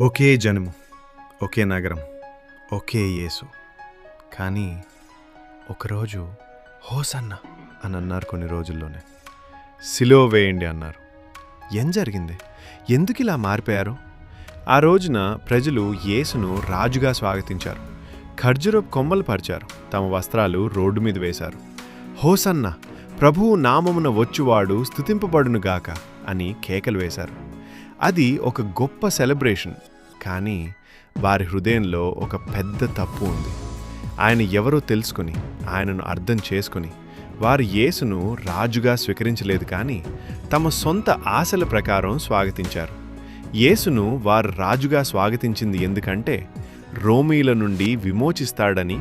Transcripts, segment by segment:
ఒకే జనము, ఒకే నగరం, ఒకే యేసు. కానీ ఒకరోజు హోసన్న అని అన్నారు. కొన్ని రోజుల్లోనే సిలువ వేయండి అన్నారు. ఏం జరిగింది? ఎందుకు ఇలా మారిపోయారు? ఆ రోజున ప్రజలు యేసును రాజుగా స్వాగతించారు. ఖర్జూరపు కొమ్మలు పరిచారు. తమ వస్త్రాలు రోడ్డు మీద వేశారు. హోసన్న, ప్రభువు నామమున వచ్చువాడు స్తుతింపబడునుగాక అని కేకలు వేశారు. అది ఒక గొప్ప సెలబ్రేషన్. కానీ వారి హృదయంలో ఒక పెద్ద తప్పు ఉంది. ఆయన ఎవరో తెలుసుకొని, ఆయనను అర్థం చేసుకొని వారు యేసును రాజుగా స్వీకరించలేదు, కానీ తమ సొంత ఆశల ప్రకారం స్వాగతించారు. యేసును వారు రాజుగా స్వాగతించింది ఎందుకంటే రోమీల నుండి విమోచిస్తాడని,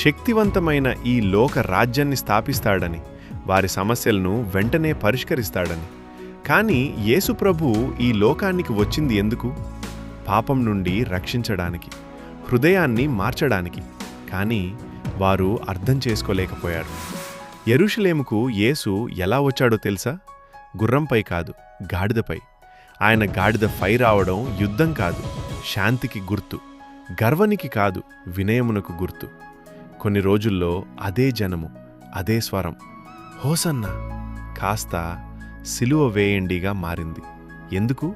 శక్తివంతమైన ఈ లోక రాజ్యాన్ని స్థాపిస్తాడని, వారి సమస్యలను వెంటనే పరిష్కరిస్తాడని. కానీ యేసు ప్రభువు ఈ లోకానికి వచ్చింది ఎందుకు? పాపం నుండి రక్షించడానికి, హృదయాన్ని మార్చడానికి. కానీ వారు అర్థం చేసుకోలేకపోయారు. యెరూషలేముకు యేసు ఎలా వచ్చాడో తెలుసా? గుర్రంపై కాదు, గాడిదపై. ఆయన గాడిదపై రావడం యుద్ధం కాదు, శాంతికి గుర్తు. గర్వానికి కాదు, వినయమునకు గుర్తు. కొన్ని రోజుల్లో అదే జనము, అదే స్వరం, హోసన్న కాస్త సిలువ వేయండిగా మారింది. ఎందుకు?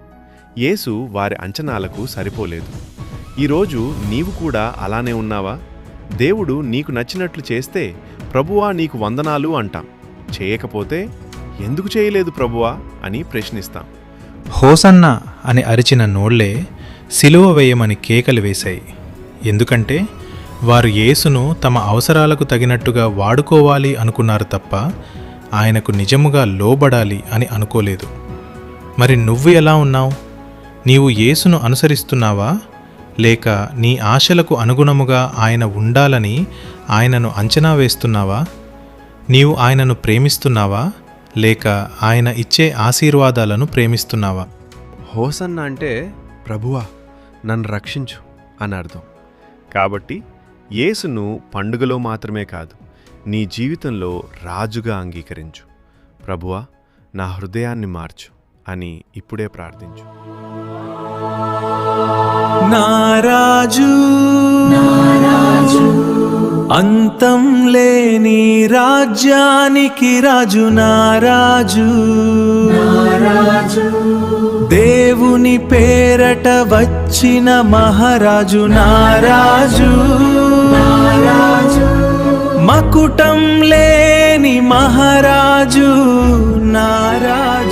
యేసు వారి అంచనాలకు సరిపోలేదు. ఈరోజు నీవు కూడా అలానే ఉన్నావా? దేవుడు నీకు నచ్చినట్లు చేస్తే ప్రభువా నీకు వందనాలు అంటాం. చేయకపోతే ఎందుకు చేయలేదు ప్రభువా అని ప్రశ్నిస్తాం. హోసన్న అని అరిచిన నోళ్లే సిలువ వేయమని కేకలు వేశాయి. ఎందుకంటే వారు యేసును తమ అవసరాలకు తగినట్టుగా వాడుకోవాలి అనుకున్నారు తప్ప ఆయనకు నిజముగా లోబడాలి అని అనుకోలేదు. మరి నువ్వు ఎలా ఉన్నావు? నీవు యేసును అనుసరిస్తున్నావా? లేక నీ ఆశలకు అనుగుణముగా ఆయన ఉండాలని ఆయనను అంచనా వేస్తున్నావా? నీవు ఆయనను ప్రేమిస్తున్నావా? లేక ఆయన ఇచ్చే ఆశీర్వాదాలను ప్రేమిస్తున్నావా? హోసన్న అంటే ప్రభువా నన్ను రక్షించు అని అర్థం. కాబట్టి యేసును పండుగలో మాత్రమే కాదు, నీ జీవితంలో రాజుగా అంగీకరించు. ప్రభువా నా హృదయాన్ని మార్చు అని ఇప్పుడే ప్రార్థించు. నారాజు అంతం లేని రాజ్యానికి రాజు, నారాజు దేవుని పేరట వచ్చిన మహారాజు, నారాజు మకుటం లేని మహారాజు, నారాజు.